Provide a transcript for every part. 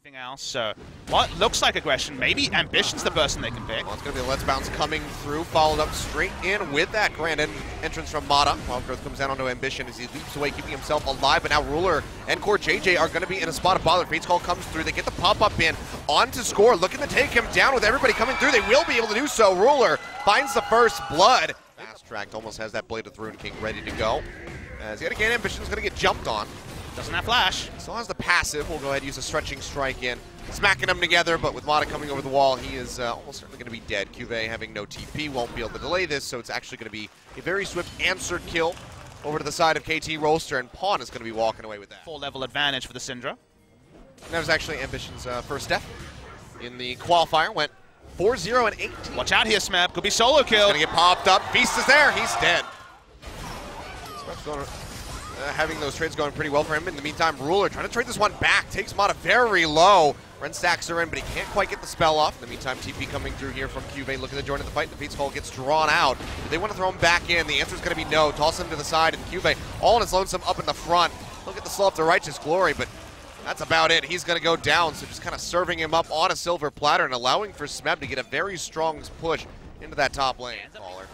Anything else? So, what looks like aggression, maybe Ambition's the person they can pick. Well, it's going to be a Let's Bounce coming through, followed up straight in with that grand entrance from Mata. Wild Growth comes down onto Ambition as he leaps away, keeping himself alive, but now Ruler and CoreJJ are going to be in a spot of bother. Fate's Call comes through, they get the pop-up in, on to Score, looking to take him down with everybody coming through. They will be able to do so. Ruler finds the first blood. Fast-tracked, almost has that Blade of Thrune King ready to go. As yet again, Ambition's going to get jumped on. Doesn't have flash. Still has the passive. We'll go ahead and use a stretching strike in. Smacking them together, but with Mata coming over the wall, he is almost certainly going to be dead. CuVee having no TP won't be able to delay this, so it's actually going to be a very swift answered kill over to the side of KT Rolster, and Pawn is going to be walking away with that. 4-level advantage for the Syndra. And that was actually Ambition's first death in the qualifier. Went 4-0 and 8. Watch out here, Smeb. Could be solo kill. He's going to get popped up. Feast is there. He's dead. Smeb's going to... having those trades going pretty well for him. In the meantime, Ruler trying to trade this one back. Takes Mata very low. Ren stacks are in, but he can't quite get the spell off. In the meantime, TP coming through here from CuVee, looking to join in the fight. The Fate's Call gets drawn out. They want to throw him back in. The answer is going to be no. Toss him to the side, and CuVee all on his lonesome up in the front. Look at the slow up to Righteous Glory, but that's about it. He's going to go down, so just kind of serving him up on a silver platter and allowing for Smeb to get a very strong push into that top lane. Caller.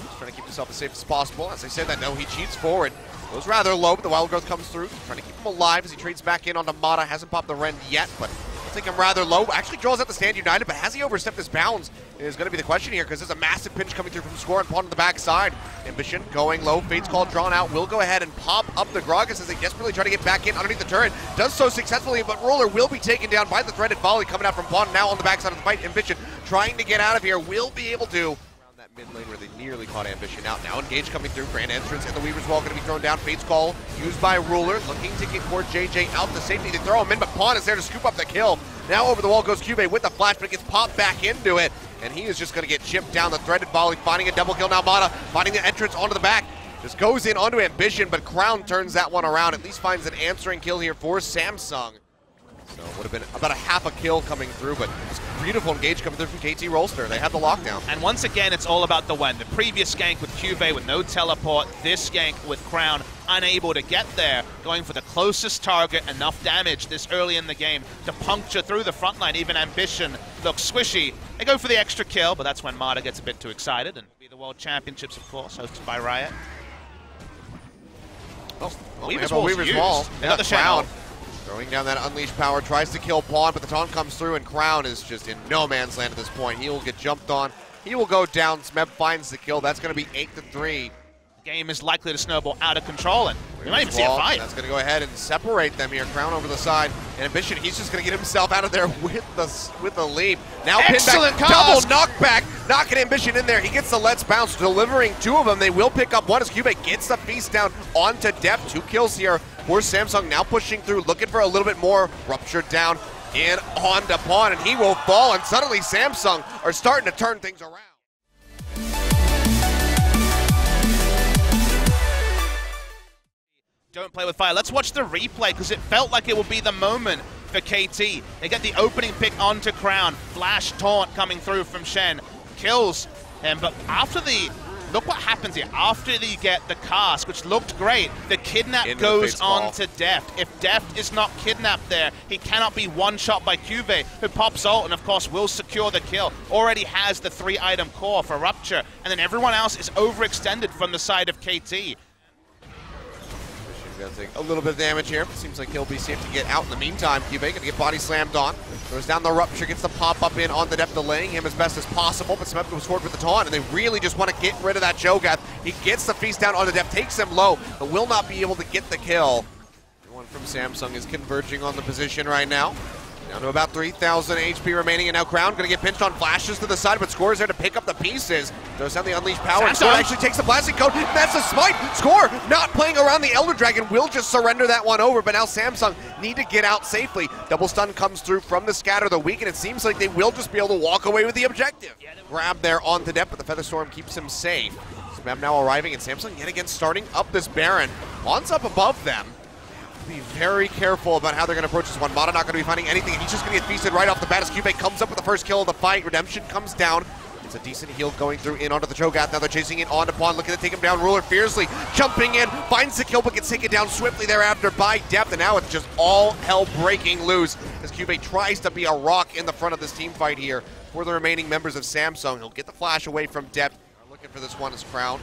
Just trying to keep himself as safe as possible. As I said that, no, he cheats forward. Goes rather low, but the Wild Growth comes through. Trying to keep him alive as he trades back in onto Mata. Hasn't popped the Ren yet, but will take him rather low. Actually draws out the Stand United, but has he overstepped his bounds is going to be the question here, because there's a massive pinch coming through from Score and Pawn on the backside. Ambition going low. Fate's Call drawn out. Will go ahead and pop up the Gragas as they desperately try to get back in underneath the turret. Does so successfully, but Ruler will be taken down by the threaded volley coming out from Pawn. Now on the backside of the fight, Ambition trying to get out of here. Will be able to. Mid lane where they nearly caught Ambition out. Now Engage coming through, grand entrance, and the Weaver's Wall going to be thrown down. Fate's Call used by Ruler, looking to get CoreJJ out to safety. They throw him in, but Pawn is there to scoop up the kill. Now over the wall goes CuVee with the flash, but it gets popped back into it, and he is just going to get chipped down. The threaded volley, finding a double kill. Now Mata finding the entrance onto the back. Just goes in onto Ambition, but Crown turns that one around. At least finds an answering kill here for Samsung. So it would have been about a half a kill coming through, but it's beautiful engage coming through from KT Rolster. They have the lockdown. And once again, it's all about the when. The previous gank with CuVee with no teleport, this gank with Crown unable to get there, going for the closest target, enough damage this early in the game to puncture through the front line. Even Ambition looks squishy. They go for the extra kill, but that's when Mata gets a bit too excited. And be the World Championships, of course, hosted by Riot. Oh, Weaver's Wall. They got the Crown. Throwing down that Unleashed Power, tries to kill Pawn, but the taunt comes through, and Crown is just in no man's land at this point. He will get jumped on. He will go down. Smeb finds the kill. That's going to be 8-3. The game is likely to snowball out of control, and we might even see a fight. That's going to go ahead and separate them here. Crown over the side, and Ambition, he's just going to get himself out of there with the leap. Now excellent pin back, double knockback, knocking Ambition in there. He gets the Let's Bounce, delivering 2 of them. They will pick up one as CuVee gets the feast down onto Deft. 2 kills here. Poor Samsung now pushing through, looking for a little bit more. Ruptured down in onto Pawn, and he will fall, and suddenly Samsung are starting to turn things around. Don't play with fire. Let's watch the replay, because it felt like it would be the moment for KT. They get the opening pick onto Crown. Flash taunt coming through from Shen. Kills him, but after the... Look what happens here. After you get the cast, which looked great, the kidnap goes on to Deft. If Deft is not kidnapped there, he cannot be one-shot by CuVee, who pops ult and, of course, will secure the kill. Already has the 3-item core for Rupture, and then everyone else is overextended from the side of KT. Gonna take a little bit of damage here. Seems like he'll be safe to get out in the meantime. CuVee gonna get body slammed on. Goes down the Rupture, gets the pop-up in on the Deft, delaying him as best as possible, but Smeb goes forward with the taunt, and they really just want to get rid of that Cho'Gath. He gets the feast down on the Deft, takes him low, but will not be able to get the kill. Everyone from Samsung is converging on the position right now. Down to about 3,000 HP remaining, and now Crown going to get pinched on flashes to the side, but Score is there to pick up the pieces. Throws down the Unleashed Power, and Score actually takes the Blasting Code. That's a smite! Score, not playing around the Elder Dragon, will just surrender that one over, but now Samsung need to get out safely. Double stun comes through from the Scatter the Weak, and it seems like they will just be able to walk away with the objective. Grab there on the Depth, but the Feather Storm keeps him safe. Smeb now arriving, and Samsung yet again starting up this Baron. Pawn's up above them. Be very careful about how they're going to approach this one. Mata not going to be finding anything, and he's just going to get feasted right off the bat as CuVee comes up with the first kill of the fight. Redemption comes down. It's It's a decent heal going through in onto the Cho'Gath. Now they're chasing it onto Pawn, looking to take him down. Ruler fiercely jumping in, finds the kill, but gets taken down swiftly thereafter by Deft. And now it's just all hell breaking loose as CuVee tries to be a rock in the front of this team fight here for the remaining members of Samsung. He'll get the flash away from Deft. Looking for this one as Crown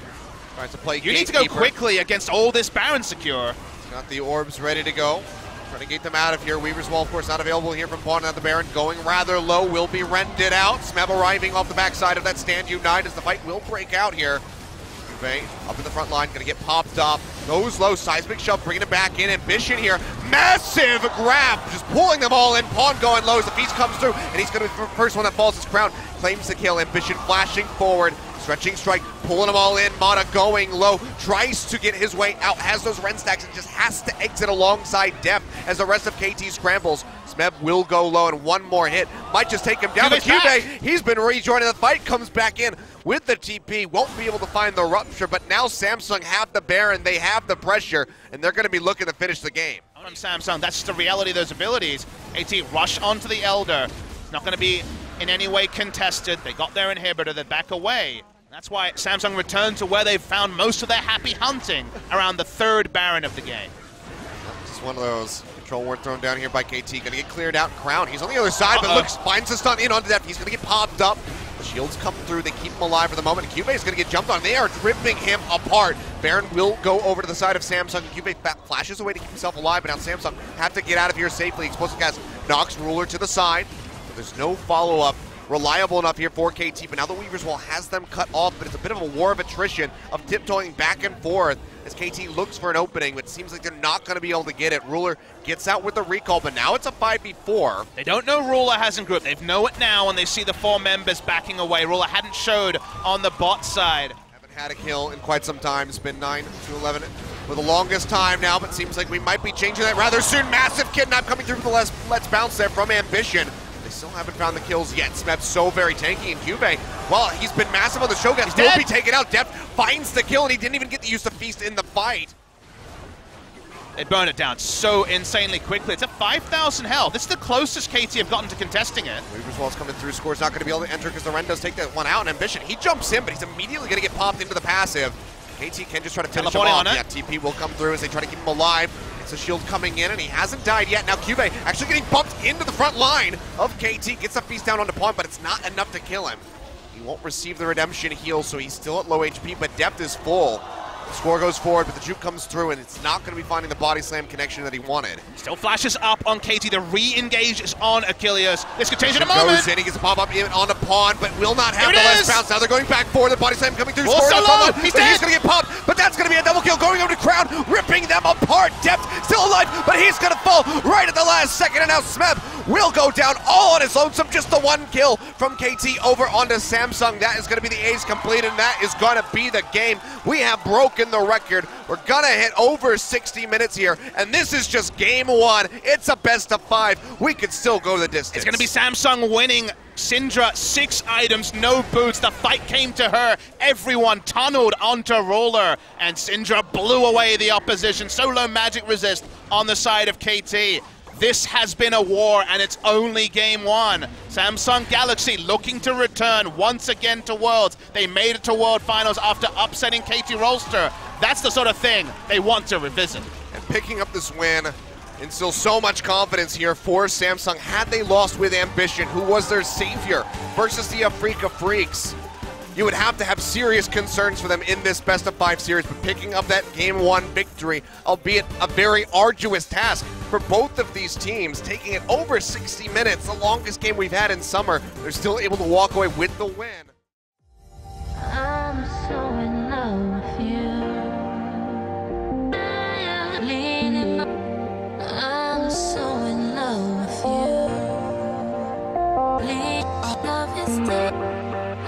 tries to play You need to go quickly against all this Baron secure. He's got the orbs ready to go. Trying to get them out of here. Weaver's Wall, of course, not available here from Pawn. Now the Baron going rather low, will be rented out. Smeb arriving off the backside of that stand unite as the fight will break out here. CuVee up in the front line, gonna get popped up. Goes low, seismic shove, bringing it back in. Ambition here, massive grab, just pulling them all in. Pawn going low as the feast comes through, and he's gonna be the first one that falls his crown. Claims the kill, Ambition flashing forward. Stretching strike, pulling them all in. Mata going low, tries to get his way out, has those Ren stacks, and just has to exit alongside Deft as the rest of KT scrambles. Smeb will go low, and one more hit might just take him down. But CuVee, he's been rejoining the fight, comes back in with the TP, won't be able to find the rupture, but now Samsung have the Baron, they have the pressure, and they're going to be looking to finish the game. On Samsung, that's just the reality of those abilities. KT rush onto the Elder. It's not going to be in any way contested. They got their inhibitor, they back away. That's why Samsung returned to where they've found most of their happy hunting, around the third Baron of the game. Just one of those. Control ward thrown down here by KT. Gonna get cleared out. Crown, he's on the other side, but looks, finds the stun in onto Deft. He's gonna get popped up. The shields come through, they keep him alive for the moment. CuVee is gonna get jumped on. They are ripping him apart. Baron will go over to the side of Samsung. CuVee flashes away to keep himself alive, but now Samsung have to get out of here safely. Explosive gas knocks Ruler to the side. So there's no follow-up reliable enough here for KT, but now the Weaver's Wall has them cut off, but it's a bit of a war of attrition of tiptoeing back and forth as KT looks for an opening, but it seems like they're not going to be able to get it. Ruler gets out with the recall, but now it's a 5v4. They don't know Ruler hasn't grouped. They know it now when they see the 4 members backing away. Ruler hadn't showed on the bot side. Haven't had a kill in quite some time. It's been 9-11 for the longest time now, but seems like we might be changing that rather soon. Massive kidnap coming through for the let's bounce there from Ambition. Still haven't found the kills yet. Smeb's so very tanky, and CuVee, well, he's been massive on the Cho'Gath. Will be taken out. Deft finds the kill, and he didn't even get to use the feast in the fight. They burn it down so insanely quickly. It's at 5,000 health. This is the closest KT have gotten to contesting it. Weaver's Wall's coming through. Score's not going to be able to enter because the Ren does take that one out. And Ambition, he jumps in, but he's immediately going to get popped into the passive. KT can just try to finish him off. Yeah, TP will come through as they try to keep him alive. It's a shield coming in, and he hasn't died yet. Now CuVee actually getting bumped into the front line of KT. Gets the feast down onto Pawn, but it's not enough to kill him. He won't receive the redemption heal, so he's still at low HP, but Deft is full. The score goes forward, but the juke comes through, and it's not going to be finding the body slam connection that he wanted. Still flashes up on KT. The re-engage is on Achilles. This could change in a moment. Goes in, he gets a pop-up in on a Pawn, but will not have the last bounce. Now they're going back forward. The body slam coming through. Score solo. He's going to get popped, but that's going to be a double kill going over to Crown, ripping them apart. Deft still alive, but he's going to fall right at the last second, and now Smeb will go down all on his lonesome. Just the one kill from KT over onto Samsung. That is going to be the ace complete, and that is going to be the game. We have broken the record. We're going to hit over 60 minutes here, and this is just game 1. It's a best of 5. We could still go the distance. It's going to be Samsung winning. Syndra, 6 items, no boots. The fight came to her. Everyone tunneled onto Ruler, and Syndra blew away the opposition. Solo magic resist on the side of KT. This has been a war, and it's only game 1. Samsung Galaxy looking to return once again to Worlds. They made it to World Finals after upsetting KT Rolster. That's the sort of thing they want to revisit. And picking up this win instills so much confidence here for Samsung. Had they lost with Ambition, who was their savior, versus the Africa Freaks, you would have to have serious concerns for them in this best of 5 series. But picking up that game 1 victory, albeit a very arduous task for both of these teams, taking it over 60 minutes, the longest game we've had in summer, they're still able to walk away with the win. I'm so in love with you. I'm so in love with you. Love is dead.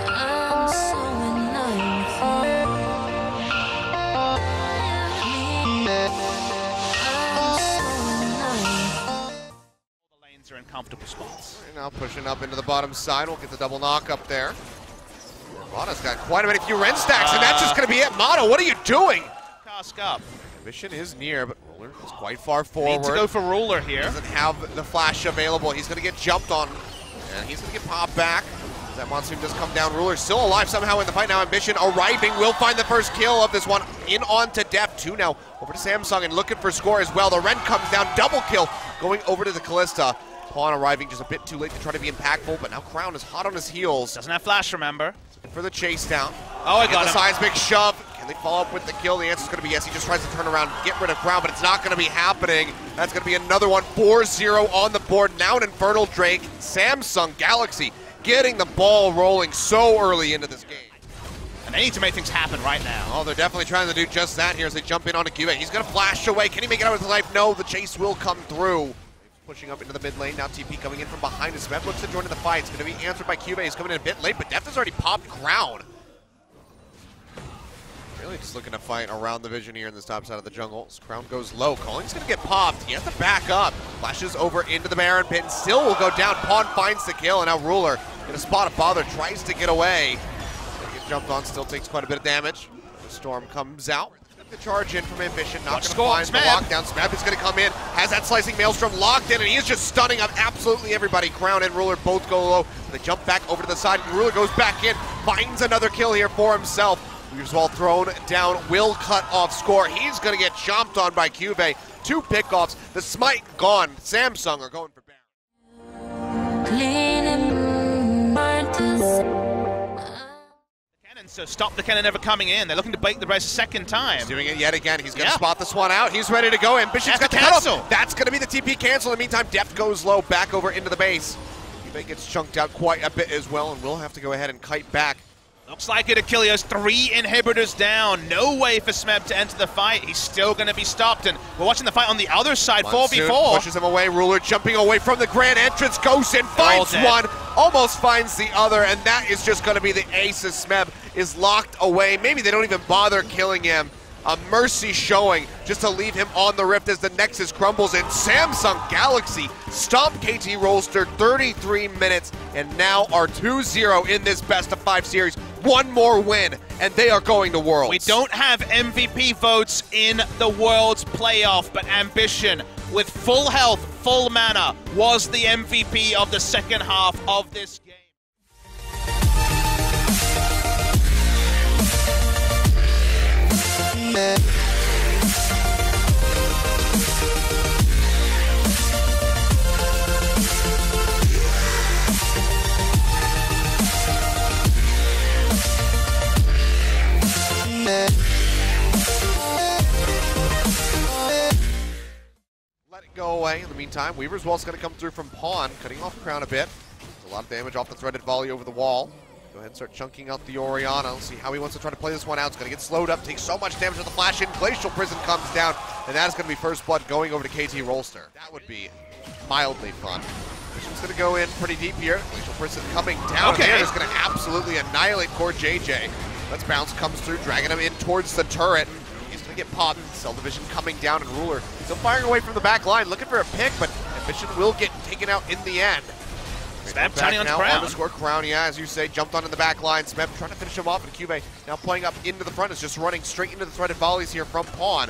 I'm so in love with you. I'm so in love. All the lanes are in comfortable spots. Right now pushing up into the bottom side. We'll get the double knock up there. Mata's got quite a few Ren stacks, and that's just going to be it. Mata, what are you doing? Cask up. Mission is near, but Ruler is quite far forward. Need to go for Ruler here. Doesn't have the flash available. He's going to get jumped on, and he's going to get popped back. As that monsoon does come down, Ruler still alive somehow in the fight now. Ambition arriving, will find the first kill of this one. In on to Deft, 2 now. Over to Samsung and looking for score as well. The Ren comes down, double kill, going over to the Callista. Pawn arriving just a bit too late to try to be impactful, but now Crown is hot on his heels. Doesn't have flash, remember. Looking for the chase down. Oh, I got the him. seismic shove. Can they follow up with the kill? The answer's going to be yes. He just tries to turn around, get rid of Crown, but it's not going to be happening. That's going to be another one. 4-0 on the board. Now an Infernal Drake. Samsung Galaxy getting the ball rolling so early into this game. And they need to make things happen right now. Oh, they're definitely trying to do just that here as they jump in on CuVee. He's going to flash away. Can he make it out with his life? No, the chase will come through. Pushing up into the mid lane. Now TP coming in from behind his Smeb. Looks to join in the fight. It's going to be answered by CuVee. He's coming in a bit late, but Deft has already popped Crown. Really just looking to fight around the vision here in this top side of the jungle. As Crown goes low. Calling's going to get popped. He has to back up. Flashes over into the Baron pit and still will go down. Pawn finds the kill, and now Ruler in a spot of bother tries to get away. Gets jumped on, still takes quite a bit of damage. The Storm comes out. The charge in from Ambition, not going to find the lockdown. Smeb is going to come in, has that slicing Maelstrom locked in, and he is just stunning up absolutely everybody. Crown and Ruler both go low. They jump back over to the side, and Ruler goes back in, finds another kill here for himself. Weaver's Wall thrown down, will cut off score. He's going to get chomped on by CuVee. 2 pickoffs, the smite gone. Samsung are going for So stop the cannon ever coming in. They're looking to bait the rest a second time. He's doing it yet again. He's going to spot this one out. He's ready to go. Ambition's got the cancel. That's going to be the TP cancel. In the meantime, Deft goes low, back over into the base. CuVee gets chunked out quite a bit as well, and we'll have to go ahead and kite back. Looks like it, Achilles. 3 inhibitors down. No way for Smeb to enter the fight. He's still going to be stopped, and we're watching the fight on the other side. Monsoon 4v4. pushes him away. Ruler jumping away from the grand entrance. Goes in, finds one, almost finds the other, and that is just going to be the ace as Smeb is locked away. Maybe they don't even bother killing him. A mercy showing just to leave him on the rift as the Nexus crumbles, and Samsung Galaxy stomp KT Rolster 33 minutes and now are 2-0 in this best-of-5 series. One more win, and they are going to Worlds. We don't have MVP votes in the Worlds playoff, but Ambition, with full health, full mana, was the MVP of the second half of this game. Let it go away. In the meantime, Weaver's Wall's going to come through from Pawn, cutting off Crown a bit. There's a lot of damage off the threaded volley over the wall. Go ahead and start chunking out the Orianna. Let's see how he wants to try to play this one out. It's going to get slowed up, takes so much damage with the flash in. Glacial Prison comes down, and that is going to be first blood going over to KT Rolster. That would be mildly fun. Mission's going to go in pretty deep here. Glacial Prison coming down. Okay. Is going to absolutely annihilate CoreJJ. Let's bounce, comes through, dragging him in towards the turret. He's going to get popped. Cell Division coming down, and Ruler still firing away from the back line, looking for a pick, but Ambition will get taken out in the end. Smeb turning on Crown. Underscore Crown, yeah, as you say, jumped onto the back line. Smeb trying to finish him off, and CuVee now playing up into the front, is just running straight into the threaded volleys here from Pawn.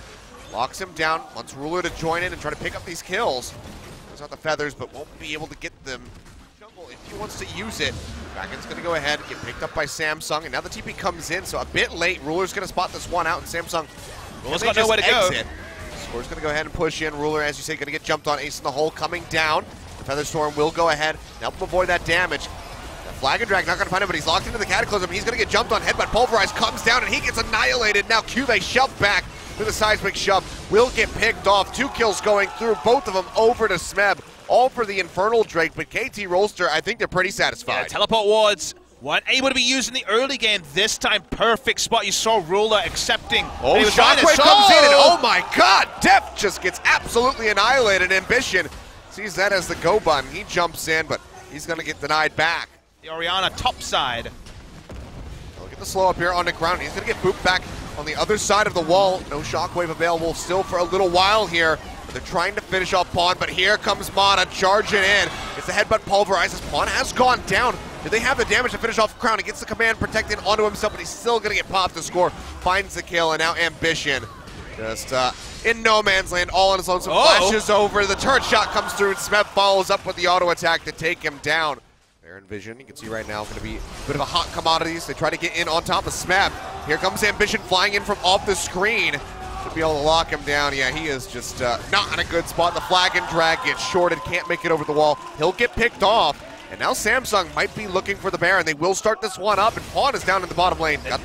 Locks him down, wants Ruler to join in and try to pick up these kills. Goes out the feathers, but won't be able to get them. Jungle, if he wants to use it. Dragon's going to go ahead, get picked up by Samsung, and now the TP comes in, so a bit late. Ruler's going to spot this one out, and Samsung Ruler's got nowhere to go. Score's going to go ahead and push in. Ruler, as you say, going to get jumped on. Ace in the hole coming down. The Featherstorm will go ahead and help him avoid that damage. The Flag and Drag not going to find him, but he's locked into the Cataclysm. He's going to get jumped on. Headbutt Pulverized comes down, and he gets annihilated. Now CuVee shoved back with a seismic shove. Will get picked off. 2 kills going through, both of them over to Smeb. All for the Infernal Drake, but KT Rolster, I think they're pretty satisfied. Yeah, teleport wards weren't able to be used in the early game. This time, perfect spot. You saw Ruler accepting. Oh, Shockwave comes in, and oh my god, Deft just gets absolutely annihilated. Ambition sees that as the go button. He jumps in, but he's going to get denied back. The Orianna top side. Look at the slow up here on the ground. He's going to get booped back on the other side of the wall. No Shockwave available still for a little while here. They're trying to finish off Pawn, but here comes Mana charging in. It's the headbutt pulverizes. Pawn has gone down. Do they have the damage to finish off Crown? He gets the command protected onto himself, but he's still going to get popped to score. Finds the kill, and now Ambition just in no man's land, all on his lonesome. Flashes over. The turret shot comes through, and Smeb follows up with the auto attack to take him down. Baron Vision, you can see right now, going to be a bit of a hot commodities. They try to get in on top of Smeb. Here comes Ambition flying in from off the screen. Should be able to lock him down. Yeah, he is just not in a good spot. The flag and drag gets shorted, can't make it over the wall. He'll get picked off. And now Samsung might be looking for the Baron. They will start this one up, and Pawn is down in the bottom lane. They're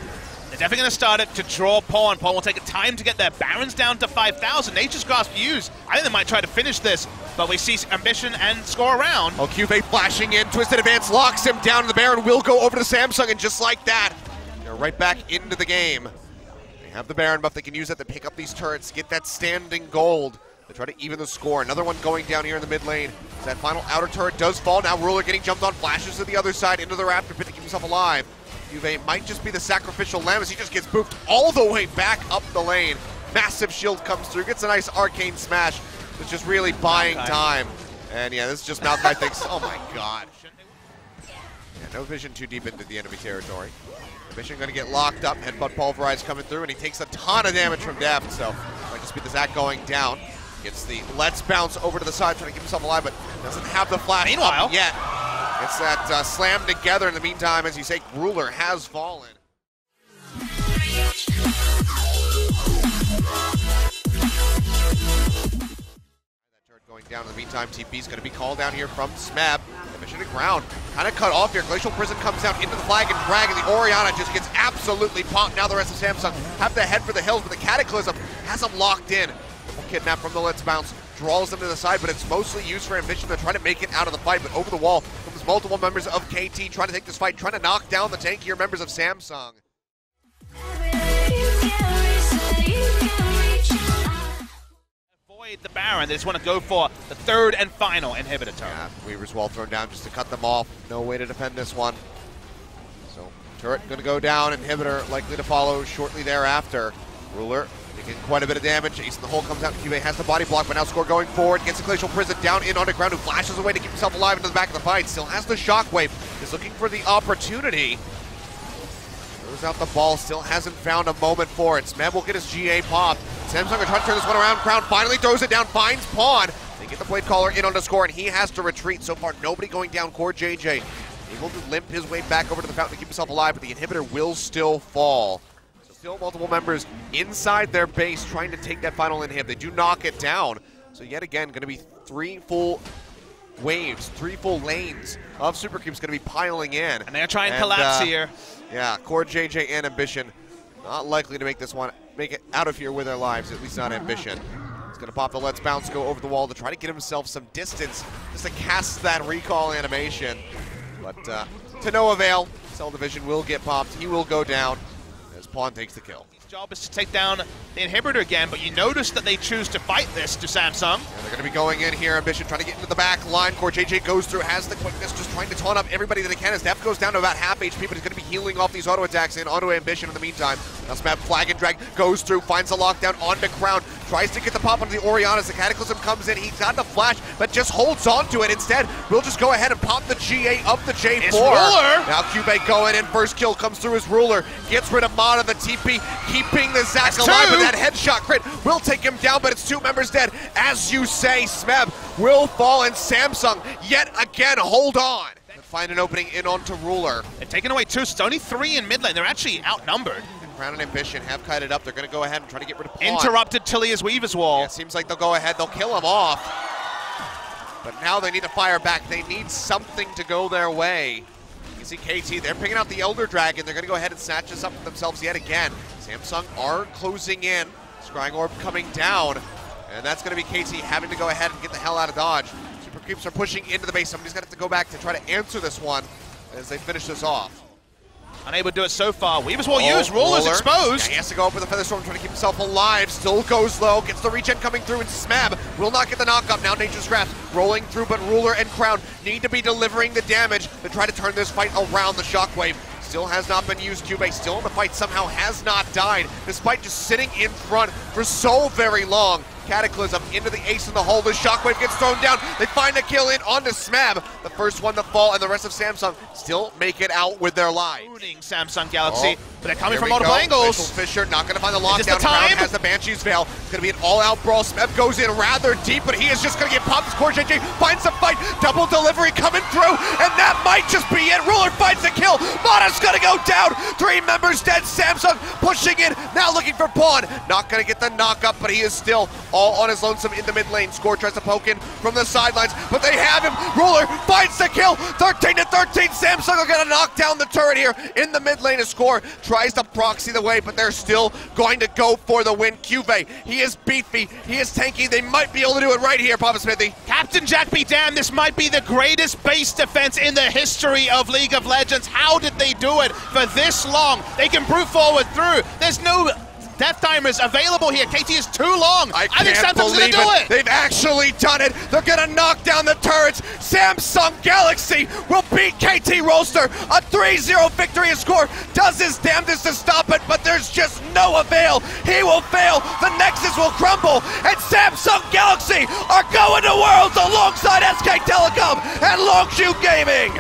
definitely going to start it to draw Pawn. Pawn will take a time to get their Barons down to 5,000. Nature's Grasp used. I think they might try to finish this, but we see Ambition and score around. Oh, CuVee flashing in. Twisted Advance locks him down, and the Baron will go over to Samsung, and just like that, they're right back into the game. They have the Baron buff. They can use that to pick up these turrets, get that standing gold. They try to even the score. Another one going down here in the mid lane. That final outer turret does fall. Now Ruler getting jumped on, flashes to the other side into the Raptor pit to keep himself alive. CuVee might just be the sacrificial lamb as he just gets booped all the way back up the lane. Massive shield comes through, gets a nice arcane smash. It's just really buying time. And yeah, this is just Malachi thinks, oh my god. Yeah, no vision too deep into the enemy territory. Ambition gonna get locked up, headbutt pulverize coming through, and he takes a ton of damage from Deft, so might just be the Zac going down. Gets the let's bounce over to the side, trying to keep himself alive, but doesn't have the flash up yet. It's that slam together in the meantime, as you say, Ruler has fallen. That turret going down in the meantime, TP's going to be called down here from Smeb. Ambition to ground, kind of cut off here. Glacial Prison comes down into the flag and drag, and the Orianna just gets absolutely popped. Now the rest of Samsung have to head for the hills, but the Cataclysm has them locked in. Kidnap from the Let's Bounce, draws them to the side, but it's mostly used for Ambition to try to make it out of the fight. But over the wall comes multiple members of KT trying to take this fight, trying to knock down the tankier members of Samsung. Avoid the Baron. They just want to go for the third and final inhibitor turret. Yeah, Weaver's Wall thrown down just to cut them off. No way to defend this one. So turret going to go down, inhibitor likely to follow shortly thereafter. Ruler taking quite a bit of damage. Ace in the hole comes out. CuVee has the body block, but now Score going forward. Gets the Glacial Prison down in underground, who flashes away to keep himself alive into the back of the fight. Still has the Shockwave. Is looking for the opportunity. Throws out the ball. Still hasn't found a moment for it. Smeb will get his GA popped. Samsung are trying to turn this one around. Crown finally throws it down. Finds Pawn. They get the Blade Caller in on the Score, and he has to retreat. So far, nobody going down. CoreJJ able to limp his way back over to the fountain to keep himself alive, but the inhibitor will still fall. Still multiple members inside their base trying to take that final inhib. They do knock it down. So yet again, going to be 3 full waves, 3 full lanes of Super Cubes going to be piling in. And they're trying to collapse here. Yeah, CoreJJ and Ambition not likely to make this one, make it out of here with their lives, at least not Ambition. He's going to pop the Let's Bounce, go over the wall to try to get himself some distance, just to cast that recall animation. But to no avail. Cell Division will get popped. He will go down. Pawn takes the kill. His job is to take down the inhibitor again, but you notice that they choose to fight this to Samsung. And they're going to be going in here. Ambition trying to get into the back line. CoreJJ goes through, has the quickness, just trying to taunt up everybody that he can. As Deft goes down to about half HP, but he's going to be healing off these auto attacks in onto Ambition in the meantime. Now Smeb flag and drag goes through, finds the lockdown onto Crown, tries to get the pop onto the Orianna as the Cataclysm comes in. He's got the flash, but just holds on to it. Instead, we'll just go ahead and pop the GA of the J4. It's Ruler. Now CuVee going in. First kill comes through as Ruler. Gets rid of Mod of the TP, keeping the Zac alive, but that headshot crit will take him down, but it's 2 members dead. As you say, Smeb will fall, and Samsung yet again hold on. Find an opening in onto Ruler. They're taking away 2, so it's only 3 in mid lane. They're actually outnumbered. Crown and Ambition have kited up. They're going to go ahead and try to get rid of Pawn. Interrupted Tilia's Weaver's Wall. Yeah, seems like they'll go ahead. They'll kill him off. But now they need to fire back. They need something to go their way. You see KT, they're picking out the Elder Dragon. They're going to go ahead and snatch this up for themselves yet again. Samsung are closing in. Scrying Orb coming down. And that's going to be KT having to go ahead and get the hell out of Dodge. Super Creeps are pushing into the base. Somebody's going to have to go back to try to answer this one as they finish this off. Unable to do it so far. Weaver's Wall used. Ruler's exposed. Yeah, he has to go up with a Feather Storm, trying to keep himself alive. Still goes low. Gets the regen coming through, and Smeb will not get the knock up. Now Nature's Grasp rolling through, but Ruler and Crown need to be delivering the damage to try to turn this fight around. The Shockwave still has not been used. CuVee still in the fight, somehow has not died, despite just sitting in front for so very long. Cataclysm into the ace in the hole. The shockwave gets thrown down. They find a kill in onto Smeb. The first one to fall, and the rest of Samsung still make it out with their lives. Samsung Galaxy, but they're coming Here from we multiple go. angles. Mitchell Fisher not going to find the Is this lockdown. the time? Crown has the Banshee's Veil. It's going to be an all-out brawl. Smeb goes in rather deep, but he is just going to get popped as CoreJJ finds the fight. Double delivery coming through, and that might just be it. Ruler finds the kill. Mata's going to go down. 3 members dead. Samsung pushing in, now looking for Pawn. Not going to get the knock up, but he is still all on his lonesome in the mid lane. Score tries to poke in from the sidelines, but they have him. Ruler finds the kill. 13-13. Samsung are going to knock down the turret here in the mid lane. A Score tries to proxy the way, but they're still going to go for the win. CuVee, he is beefy. He is tanky. They might be able to do it right here, Papa Smithy. Captain Jack be damned, this might be the greatest base defense in the history of League of Legends. How did they do it for this long? They can brute forward through. There's no death timers available here. KT is too long. I think Samsung's gonna do it. They've actually done it. They're gonna knock down the turrets. Samsung Galaxy will beat KT Rolster. A 3-0 victory. A Score does his damnedest to stop it, but there's just no avail. He will fail. The Nexus will crumble, and Samsung Galaxy are going to Worlds alongside SK Telecom and Longzhu Gaming.